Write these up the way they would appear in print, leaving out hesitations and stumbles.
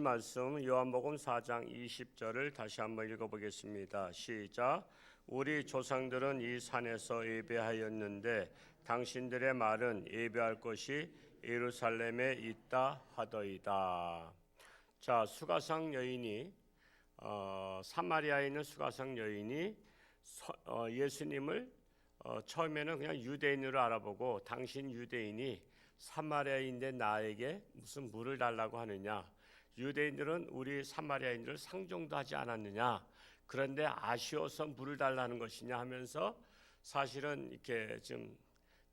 말씀 요한복음 4장 20절을 다시 한번 읽어보겠습니다. 시작. 우리 조상들은 이 산에서 예배하였는데 당신들의 말은 예배할 곳이 예루살렘에 있다 하더이다. 자, 수가성 여인이 사마리아에 있는 수가성 여인이 예수님을 처음에는 그냥 유대인으로 알아보고 당신 유대인이 사마리아인데 나에게 무슨 물을 달라고 하느냐, 유대인들은 우리 사마리아인들을 상종도 하지 않았느냐, 그런데 아쉬워서 물을 달라는 것이냐 하면서 사실은 이렇게 좀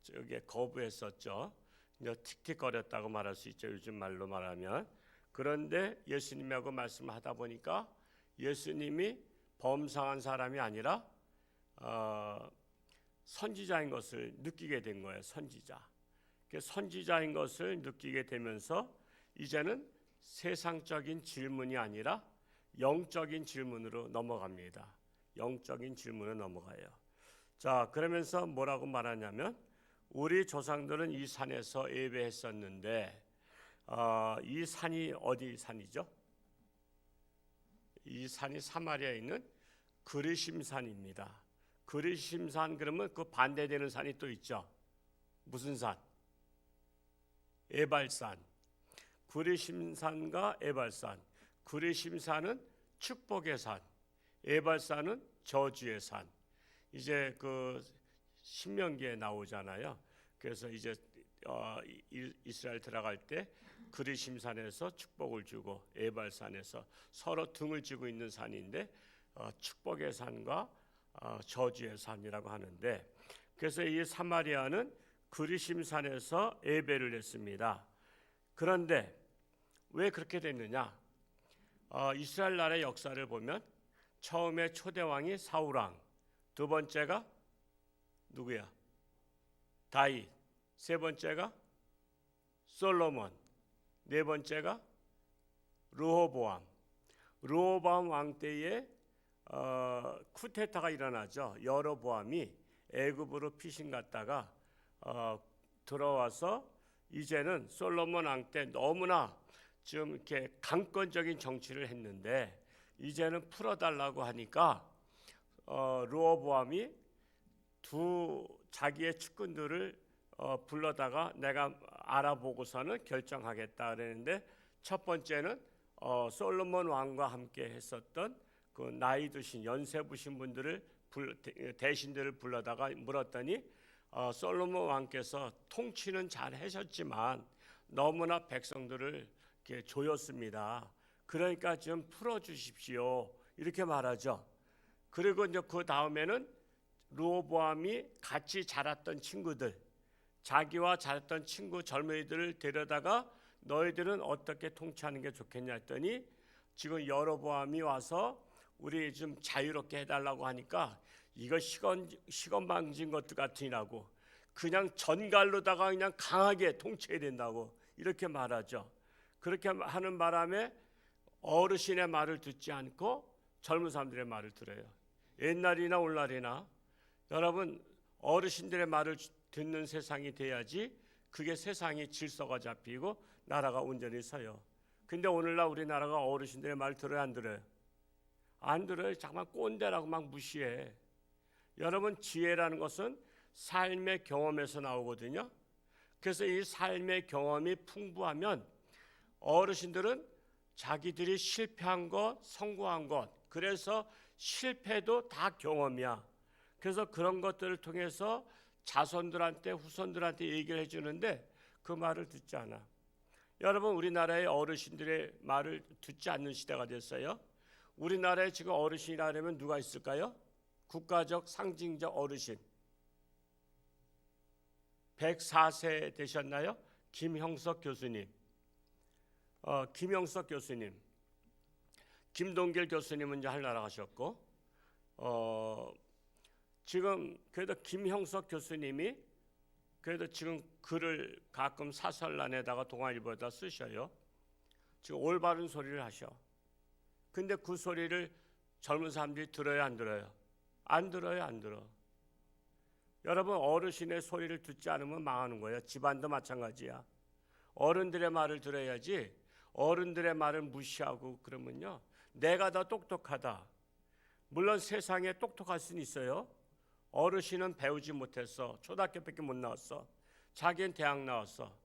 저게 거부했었죠. 틱틱거렸다고 말할 수 있죠, 요즘 말로 말하면. 그런데 예수님하고 말씀하다 보니까 예수님이 범상한 사람이 아니라 선지자인 것을 느끼게 된 거예요. 선지자인 것을 느끼게 되면서 이제는 세상적인 질문이 아니라 영적인 질문으로 넘어갑니다. 영적인 질문으로 넘어가요. 자, 그러면서 뭐라고 말하냐면 우리 조상들은 이 산에서 예배했었는데 이 산이 어디 산이죠? 이 산이 사마리아에 있는 그리심산입니다. 그리심산 그러면 그 반대되는 산이 또 있죠. 무슨 산? 에발산. 그리심산과 에발산. 그리심산은 축복의 산, 에발산은 저주의 산. 이제 그 신명기에 나오잖아요. 그래서 이제 이스라엘 들어갈 때 그리심산에서 축복을 주고 에발산에서 서로 등을 쥐고 있는 산인데 축복의 산과 저주의 산이라고 하는데, 그래서 이 사마리아는 그리심산에서 예배를 했습니다. 그런데 왜 그렇게 됐느냐? 이스라엘 나라의 역사를 보면 처음에 초대왕이 사울왕, 두 번째가 누구야? 다윗, 세 번째가 솔로몬, 네 번째가 르호보암. 르호보암 왕 때에 쿠데타가 일어나죠. 여로보암이 애굽으로 피신 갔다가 들어와서 이제는 솔로몬 왕 때 너무나 좀 이렇게 강권적인 정치를 했는데 이제는 풀어달라고 하니까 르호보암이 두 자기의 측근들을 불러다가 내가 알아보고서는 결정하겠다 그랬는데, 첫 번째는 솔로몬 왕과 함께 했었던 그 나이 드신 연세 부신 분들을 대신들을 불러다가 물었더니 솔로몬 왕께서 통치는 잘 하셨지만 너무나 백성들을 이렇게 조였습니다. 그러니까 좀 풀어주십시오, 이렇게 말하죠. 그리고 이제 그 다음에는 르호보암이 같이 자랐던 친구들, 자기와 자랐던 친구 젊은이들을 데려다가 너희들은 어떻게 통치하는 게 좋겠냐 했더니 지금 여로보암이 와서 우리 좀 자유롭게 해달라고 하니까 이거 시건방진 것 같으니라고 그냥 전갈로다가 그냥 강하게 통치해야 된다고 이렇게 말하죠. 그렇게 하는 바람에 어르신의 말을 듣지 않고 젊은 사람들의 말을 들어요. 옛날이나 오늘날이나 여러분, 어르신들의 말을 듣는 세상이 돼야지 그게 세상이 질서가 잡히고 나라가 온전히 서요. 근데 오늘날 우리나라가 어르신들의 말 들어요, 안 들어요? 안 들어요. 정말 꼰대라고 막 무시해. 여러분, 지혜라는 것은 삶의 경험에서 나오거든요. 그래서 이 삶의 경험이 풍부하면 어르신들은 자기들이 실패한 것, 성공한 것, 그래서 실패도 다 경험이야. 그래서 그런 것들을 통해서 자손들한테 후손들한테 얘기를 해주는데 그 말을 듣지 않아. 여러분, 우리나라의 어르신들의 말을 듣지 않는 시대가 됐어요. 우리나라에 지금 어르신이라면 누가 있을까요? 국가적 상징적 어르신. 104세 되셨나요? 김형석 교수님. 김형석 교수님. 김동길 교수님은 이제 하늘나라 가셨고, 지금 그래도 김형석 교수님이 그래도 지금 글을 가끔 사설란에다가 동아일보에다 쓰셔요. 지금 올바른 소리를 하셔. 근데 그 소리를 젊은 사람들이 들어요, 안 들어요? 안 들어요, 안 들어. 여러분, 어르신의 소리를 듣지 않으면 망하는 거예요. 집안도 마찬가지야. 어른들의 말을 들어야지. 어른들의 말을 무시하고 그러면요, 내가 더 똑똑하다. 물론 세상에 똑똑할 수는 있어요. 어르신은 배우지 못했어. 초등학교밖에 못 나왔어. 자기는 대학 나왔어.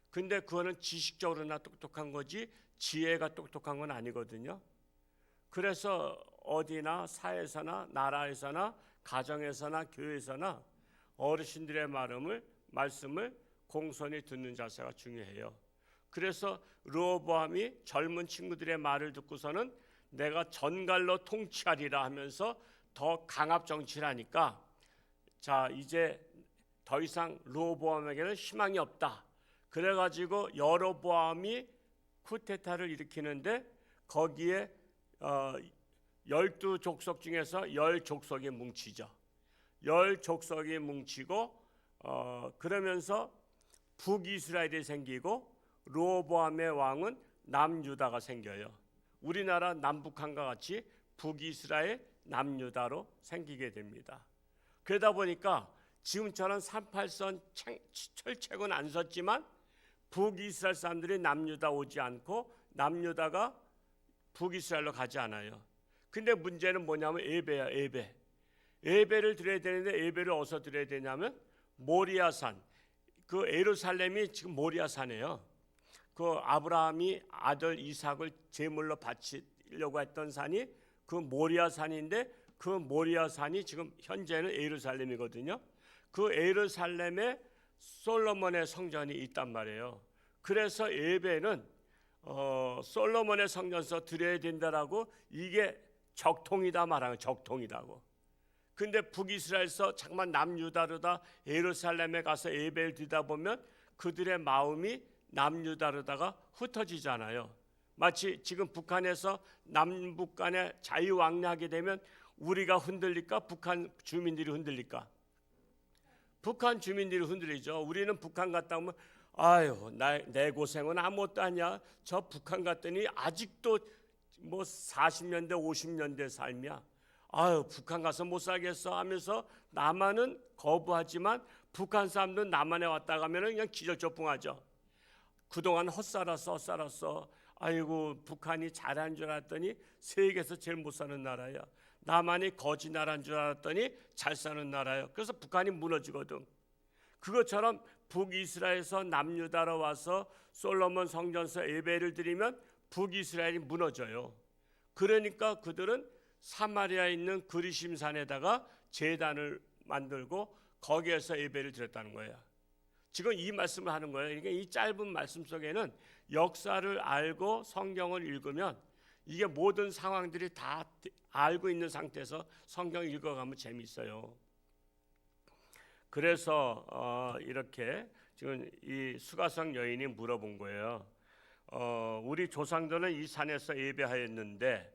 근데 그거는 지식적으로나 똑똑한 거지 지혜가 똑똑한 건 아니거든요. 그래서 어디나 사회에서나 나라에서나 가정에서나 교회에서나 어르신들의 말씀을 공손히 듣는 자세가 중요해요. 그래서 르호보암이 젊은 친구들의 말을 듣고서는 내가 전갈로 통치하리라 하면서 더 강압 정치를 하니까, 자 이제 더 이상 르호보암에게는 희망이 없다. 그래가지고 여로보암이 쿠데타를 일으키는데 거기에 12족속 중에서 10족속이 뭉치죠. 10족속이 뭉치고 그러면서 북이스라엘이 생기고 르호보암의 왕은 남유다가 생겨요. 우리나라 남북한과 같이 북이스라엘 남유다로 생기게 됩니다. 그러다 보니까 지금처럼 38선 철책은 안 섰지만 북이스라엘 사람들이 남유다 오지 않고 남유다가 북이스라엘로 가지 않아요. 근데 문제는 뭐냐면 예배야, 예배. 예배를 드려야 되는데 예배를 어디서 드려야 되냐면 모리아산. 그 예루살렘이 지금 모리아산이에요. 그 아브라함이 아들 이삭을 제물로 바치려고 했던 산이 그 모리아산인데, 그 모리아산이 지금 현재는 예루살렘이거든요. 그 예루살렘에 솔로몬의 성전이 있단 말이에요. 그래서 예배는 솔로몬의 성전에서 드려야 된다라고, 이게 적통이다 말하는 적통이라고. 근데 북이스라엘에서 잠깐 남유다로다 예루살렘에 가서 예배를 드리다 보면 그들의 마음이 남유다로다가 흩어지잖아요. 마치 지금 북한에서 남북 간에 자유왕래하게 되면 우리가 흔들릴까? 북한 주민들이 흔들릴까? 북한 주민들이 흔들리죠. 우리는 북한 갔다 오면 아유, 내 고생은 아무것도 아니야. 저 북한 갔더니 아직도 뭐 40년대 50년대 삶이야. 아유, 북한 가서 못 살겠어 하면서 남한은 거부하지만 북한 사람들은 남한에 왔다 가면은 그냥 기절초풍하죠. 그동안 헛살았어. 아이고, 북한이 잘한 줄 알았더니 세계에서 제일 못 사는 나라야. 남한이 거지 나라인 줄 알았더니 잘 사는 나라야. 그래서 북한이 무너지거든. 그것처럼 북이스라엘에서 남유다로 와서 솔로몬 성전에서 예배를 드리면 북이스라엘이 무너져요. 그러니까 그들은 사마리아에 있는 그리심산에다가 제단을 만들고 거기에서 예배를 드렸다는 거예요. 지금 이 말씀을 하는 거예요. 그러니까 이 짧은 말씀 속에는 역사를 알고 성경을 읽으면 이게 모든 상황들이 다 알고 있는 상태에서 성경을 읽어가면 재미있어요. 그래서 이렇게 지금 이 수가성 여인이 물어본 거예요. 우리 조상들은 이 산에서 예배하였는데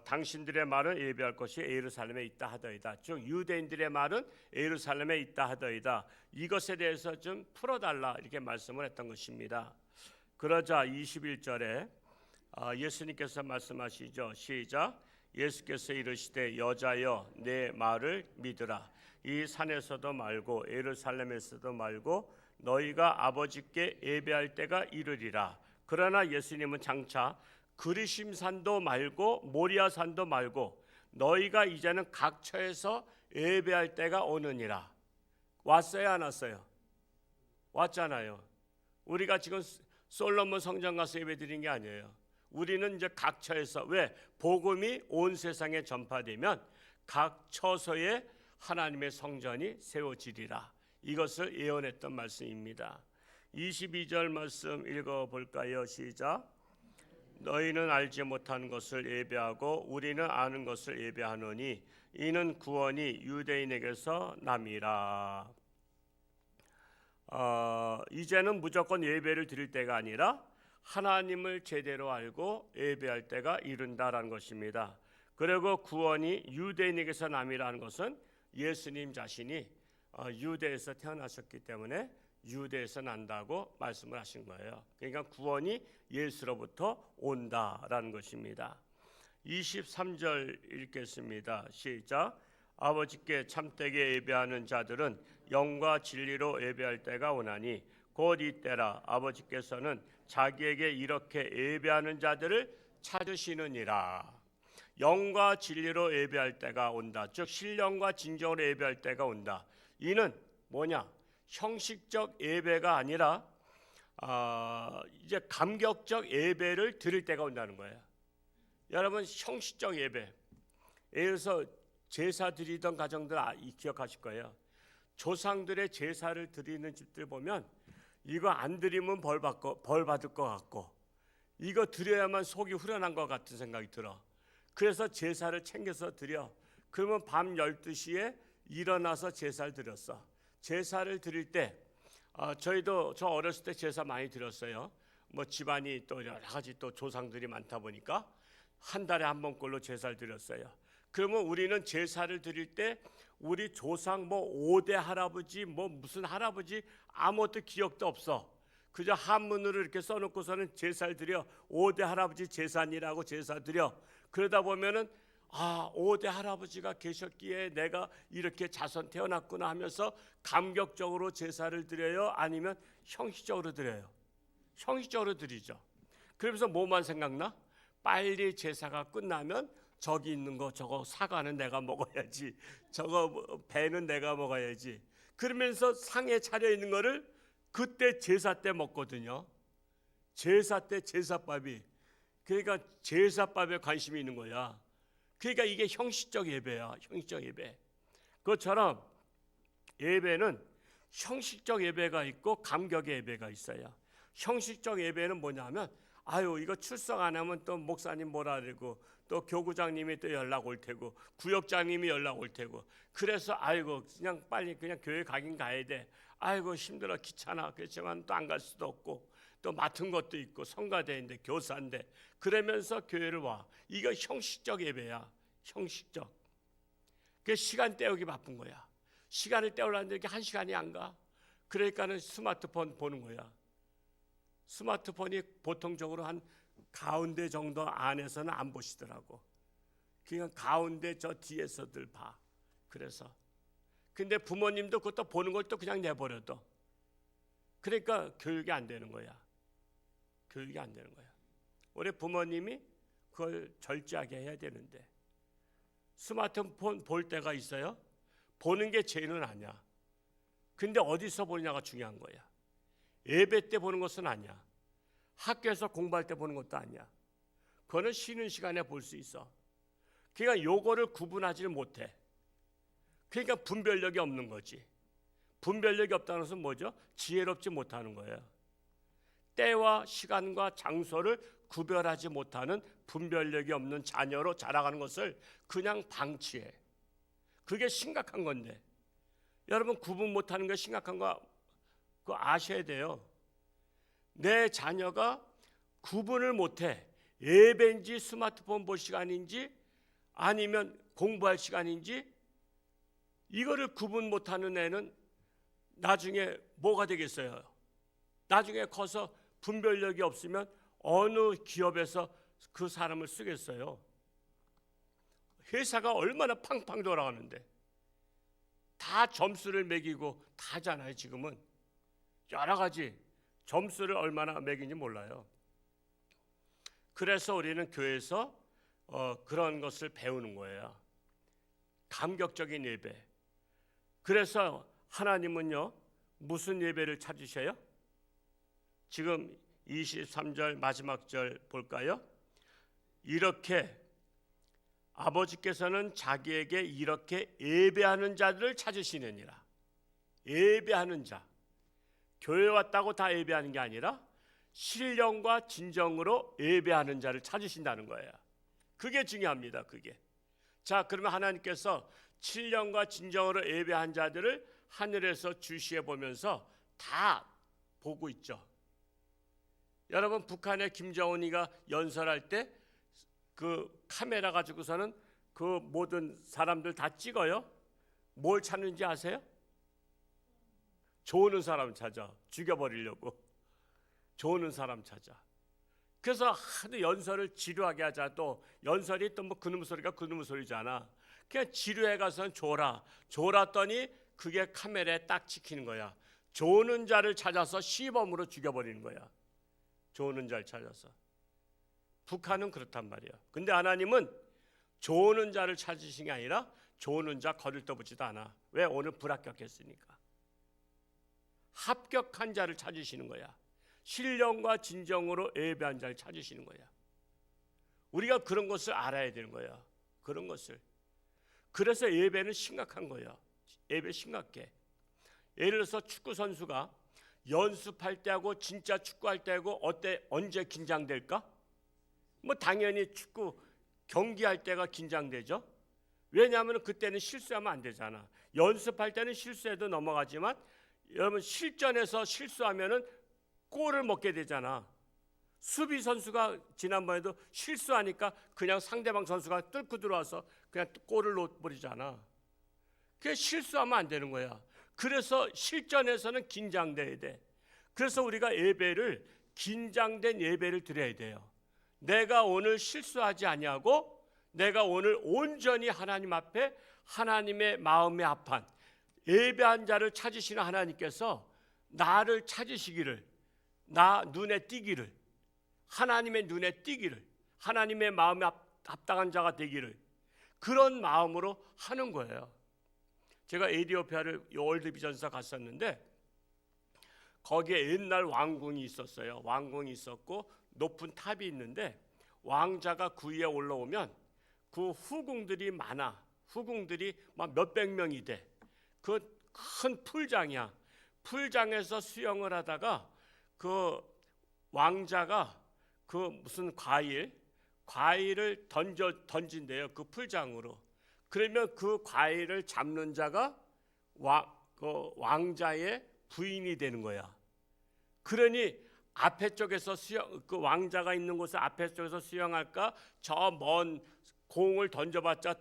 당신들의 말은 예배할 것이 예루살렘에 있다 하더이다. 즉 유대인들의 말은 예루살렘에 있다 하더이다. 이것에 대해서 좀 풀어달라 이렇게 말씀을 했던 것입니다. 그러자 21절에 예수님께서 말씀하시죠. 시작. 예수께서 이르시되 여자여 내 말을 믿으라. 이 산에서도 말고 예루살렘에서도 말고 너희가 아버지께 예배할 때가 이르리라. 그러나 예수님은 장차 그리심산도 말고 모리아산도 말고 너희가 이제는 각처에서 예배할 때가 오느니라. 왔어요, 안 왔어요? 왔잖아요. 우리가 지금 솔로몬 성전 가서 예배드린 게 아니에요. 우리는 이제 각처에서, 왜? 복음이 온 세상에 전파되면 각 처소에 하나님의 성전이 세워지리라. 이것을 예언했던 말씀입니다. 22절 말씀 읽어볼까요? 시작. 너희는 알지 못한 것을 예배하고 우리는 아는 것을 예배하노니 이는 구원이 유대인에게서 남이라. 이제는 무조건 예배를 드릴 때가 아니라 하나님을 제대로 알고 예배할 때가 이른다라는 것입니다. 그리고 구원이 유대인에게서 남이라는 것은 예수님 자신이 유대에서 태어나셨기 때문에 유대에서 난다고 말씀을 하신 거예요. 그러니까 구원이 예수로부터 온다라는 것입니다. 23절 읽겠습니다. 시작. 아버지께 참되게 예배하는 자들은 영과 진리로 예배할 때가 오나니 곧 이때라. 아버지께서는 자기에게 이렇게 예배하는 자들을 찾으시느니라. 영과 진리로 예배할 때가 온다. 즉 신령과 진정으로 예배할 때가 온다. 이는 뭐냐? 형식적 예배가 아니라 이제 감격적 예배를 드릴 때가 온다는 거예요. 여러분, 형식적 예배, 예를 들어서 제사 드리던 가정들 기억하실 거예요. 조상들의 제사를 드리는 집들 보면 이거 안 드리면 벌 받을 것 같고, 이거 드려야만 속이 후련한 것 같은 생각이 들어. 그래서 제사를 챙겨서 드려. 그러면 밤 12시에 일어나서 제사를 드렸어. 제사를 드릴 때 저희도 저 어렸을 때 제사 많이 드렸어요. 뭐 집안이 또 여러 가지 또 조상들이 많다 보니까 한 달에 한 번꼴로 제사를 드렸어요. 그러면 우리는 제사를 드릴 때 우리 조상 뭐 5대 할아버지 뭐 무슨 할아버지 아무것도 기억도 없어. 그저 한문으로 이렇게 써놓고서는 제사를 드려. 5대 할아버지 제사니라고 제사 드려. 그러다 보면은 5대 할아버지가 계셨기에 내가 이렇게 자손 태어났구나 하면서 감격적으로 제사를 드려요? 아니면 형식적으로 드려요? 형식적으로 드리죠. 그러면서 뭐만 생각나? 빨리 제사가 끝나면 저기 있는 거 저거 사과는 내가 먹어야지, 저거 배는 내가 먹어야지. 그러면서 상에 차려 있는 거를 그때 제사 때 먹거든요. 제사 때 제사밥이. 그러니까 제사밥에 관심이 있는 거야. 그러니까 이게 형식적 예배야. 형식적 예배. 그것처럼 예배는 형식적 예배가 있고 감격의 예배가 있어요. 형식적 예배는 뭐냐면 이거 출석 안 하면 또 목사님 뭐라 그러고 또 교구장님이 또 연락 올 테고 구역장님이 연락 올 테고, 그래서 그냥 빨리 그냥 교회 가긴 가야 돼. 힘들어 귀찮아. 그렇지만 또 안 갈 수도 없고 또 맡은 것도 있고 성가대인데 교사인데 그러면서 교회를 와. 이거 형식적 예배야. 형식적. 그 시간 때우기 바쁜 거야. 시간을 때우려는데 이렇게 한 시간이 안 가. 그러니까는 스마트폰 보는 거야. 스마트폰이 보통적으로 한 가운데 정도 안에서는 안 보시더라고. 그냥 가운데 저 뒤에서들 봐. 그래서 근데 부모님도 그것도 보는 걸 또 그냥 내버려둬. 그러니까 교육이 안 되는 거야. 교육이 안 되는 거야. 우리 부모님이 그걸 절제하게 해야 되는데 스마트폰 볼 때가 있어요. 보는 게 죄는 아니야. 근데 어디서 보느냐가 중요한 거야. 예배 때 보는 것은 아니야. 학교에서 공부할 때 보는 것도 아니야. 그거는 쉬는 시간에 볼 수 있어. 그러니까 요거를 구분하지를 못해. 그러니까 분별력이 없는 거지. 분별력이 없다는 것은 뭐죠? 지혜롭지 못하는 거예요. 때와 시간과 장소를 구별하지 못하는 분별력이 없는 자녀로 자라가는 것을 그냥 방치해. 그게 심각한 건데, 여러분 구분 못하는 게 심각한 거 그거 아셔야 돼요. 내 자녀가 구분을 못해. 예배인지 스마트폰 볼 시간인지 아니면 공부할 시간인지 이거를 구분 못하는 애는 나중에 뭐가 되겠어요? 나중에 커서 분별력이 없으면 어느 기업에서 그 사람을 쓰겠어요? 회사가 얼마나 팡팡 돌아가는데 다 점수를 매기고 다 하잖아요. 지금은 여러 가지 점수를 얼마나 매긴지 몰라요. 그래서 우리는 교회에서 그런 것을 배우는 거예요. 감격적인 예배. 그래서 하나님은요 무슨 예배를 찾으셔요? 지금 23절 마지막 절 볼까요? 이렇게 아버지께서는 자기에게 이렇게 예배하는 자들을 찾으시느니라. 예배하는 자. 교회 왔다고 다 예배하는 게 아니라 신령과 진정으로 예배하는 자를 찾으신다는 거예요. 그게 중요합니다. 그게. 자, 그러면 하나님께서 신령과 진정으로 예배한 자들을 하늘에서 주시해 보면서 다 보고 있죠. 여러분 북한의 김정은이가 연설할 때 그 카메라 가지고서는 그 모든 사람들 다 찍어요. 뭘 찾는지 아세요? 좋은 사람 찾아. 죽여버리려고. 좋은 사람 찾아. 그래서 하도 연설을 지루하게 하자. 또 연설이 또 뭐 그놈 소리가 그놈 소리잖아. 그냥 지루해 가서는 졸았더니 그게 카메라에 딱 찍히는 거야. 좋은 자를 찾아서 시범으로 죽여버리는 거야. 조는 자를 찾아서. 북한은 그렇단 말이에요. 근데 하나님은 조는 자를 찾으신 게 아니라 조는 자 거들떠보지도 않아. 왜? 오늘 불합격했으니까. 합격한 자를 찾으시는 거야. 신령과 진정으로 예배한 자를 찾으시는 거야. 우리가 그런 것을 알아야 되는 거야. 그런 것을. 그래서 예배는 심각한 거야. 예배 심각해. 예를 들어서 축구 선수가 연습할 때하고 진짜 축구할 때하고 언제 긴장될까? 뭐 당연히 축구 경기할 때가 긴장되죠. 왜냐하면 그때는 실수하면 안 되잖아. 연습할 때는 실수해도 넘어가지만 여러분 실전에서 실수하면은 골을 먹게 되잖아. 수비 선수가 지난번에도 실수하니까 그냥 상대방 선수가 뚫고 들어와서 그냥 골을 넣어버리잖아. 그게 실수하면 안 되는 거야. 그래서 실전에서는 긴장돼야 돼. 그래서 우리가 예배를 긴장된 예배를 드려야 돼요. 내가 오늘 실수하지 아니하고 내가 오늘 온전히 하나님 앞에 하나님의 마음에 합한 예배한 자를 찾으시는 하나님께서 나를 찾으시기를, 나 눈에 띄기를, 하나님의 눈에 띄기를, 하나님의 마음에 합당한 자가 되기를, 그런 마음으로 하는 거예요. 제가 에티오피아를 월드비전사 갔었는데 거기에 옛날 왕궁이 있었어요. 왕궁이 있었고 높은 탑이 있는데 왕자가 그 위에 올라오면 그 후궁들이 많아. 후궁들이 막 몇백 명이 돼. 그 큰 풀장이야. 풀장에서 수영을 하다가 그 왕자가 그 무슨 과일을 던진대요. 그 풀장으로. 그러면 그 과일을 잡는 자가 그 왕자의 부인이 되는 거야. 그러니 앞에 쪽에서 그 왕자가 있는 곳에 앞에 쪽에서 수영할까? 저 먼 공을 던져봤자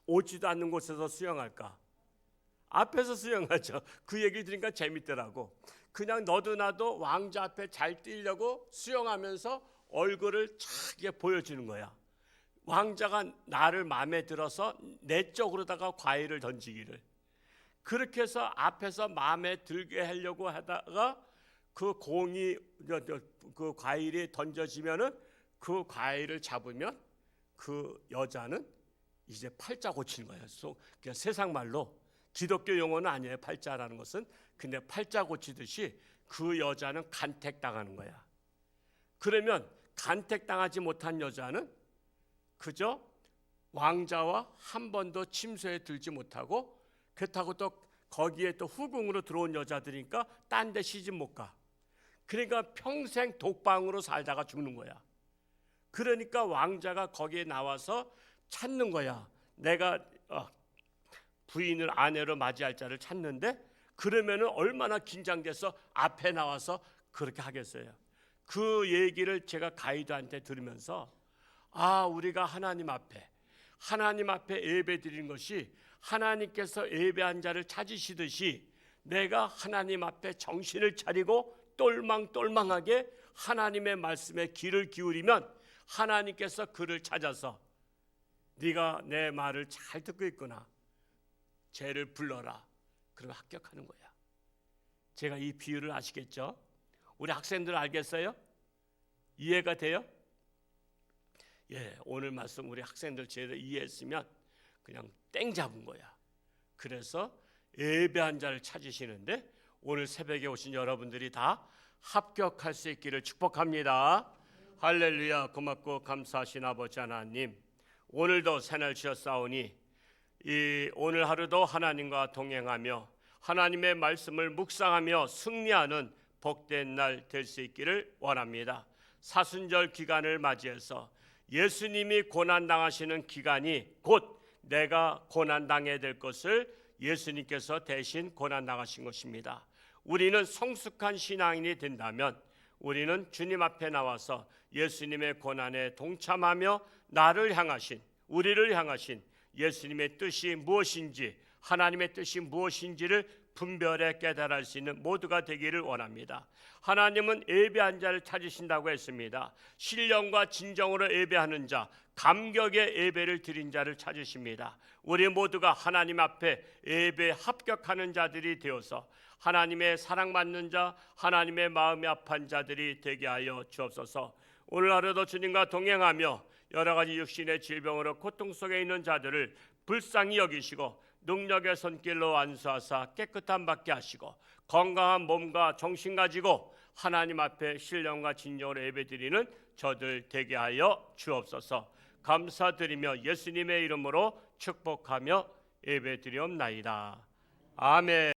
오지도 않는 곳에서 수영할까? 앞에서 수영하죠. 그 얘기 들으니까 재밌더라고. 그냥 너도 나도 왕자 앞에 잘 뛰려고 수영하면서 얼굴을 차게 보여주는 거야. 왕자가 나를 마음에 들어서 내 쪽으로다가 과일을 던지기를. 그렇게 해서 앞에서 마음에 들게 하려고 하다가 그 공이 그 과일이 던져지면은 그 과일을 잡으면 그 여자는 이제 팔자 고치는 거예요. 그냥 세상 말로 기독교 용어는 아니에요. 팔자라는 것은. 근데 팔자 고치듯이 그 여자는 간택당하는 거야. 그러면 간택당하지 못한 여자는 그저 왕자와 한 번도 침소에 들지 못하고, 그렇다고 또 거기에 또 후궁으로 들어온 여자들이니까 딴 데 시집 못 가. 그러니까 평생 독방으로 살다가 죽는 거야. 그러니까 왕자가 거기에 나와서 찾는 거야. 내가 부인을 아내로 맞이할 자를 찾는데, 그러면은 얼마나 긴장돼서 앞에 나와서 그렇게 하겠어요. 그 얘기를 제가 가이드한테 들으면서 우리가 하나님 앞에 예배 드리는 것이 하나님께서 예배한 자를 찾으시듯이 내가 하나님 앞에 정신을 차리고 똘망똘망하게 하나님의 말씀에 귀를 기울이면 하나님께서 그를 찾아서 네가 내 말을 잘 듣고 있구나, 쟤를 불러라. 그러면 합격하는 거야. 제가 이 비유를 아시겠죠? 우리 학생들 알겠어요? 이해가 돼요? 예, 오늘 말씀 우리 학생들 제대로 이해했으면 그냥 땡 잡은 거야. 그래서 예배한 자를 찾으시는데 오늘 새벽에 오신 여러분들이 다 합격할 수 있기를 축복합니다. 할렐루야. 고맙고 감사하신 아버지 하나님, 오늘도 새날 주셨사오니 이 오늘 하루도 하나님과 동행하며 하나님의 말씀을 묵상하며 승리하는 복된 날 될 수 있기를 원합니다. 사순절 기간을 맞이해서 예수님이 고난당하시는 기간이 곧 내가 고난당해야 될 것을 예수님께서 대신 고난당하신 것입니다. 우리는 성숙한 신앙인이 된다면 우리는 주님 앞에 나와서 예수님의 고난에 동참하며 우리를 향하신 예수님의 뜻이 무엇인지, 하나님의 뜻이 무엇인지를 분별해 깨달을 수 있는 모두가 되기를 원합니다. 하나님은 예배한 자를 찾으신다고 했습니다. 신령과 진정으로 예배하는 자, 감격의 예배를 드린 자를 찾으십니다. 우리 모두가 하나님 앞에 예배에 합격하는 자들이 되어서 하나님의 사랑받는 자, 하나님의 마음이 아픈 자들이 되게 하여 주옵소서. 오늘 하루도 주님과 동행하며 여러 가지 육신의 질병으로 고통 속에 있는 자들을 불쌍히 여기시고 능력의 손길로 안수하사 깨끗함 받게 하시고 건강한 몸과 정신 가지고 하나님 앞에 신령과 진정으로 예배드리는 저들 되게 하여 주옵소서. 감사드리며 예수님의 이름으로 축복하며 예배드리옵나이다. 아멘.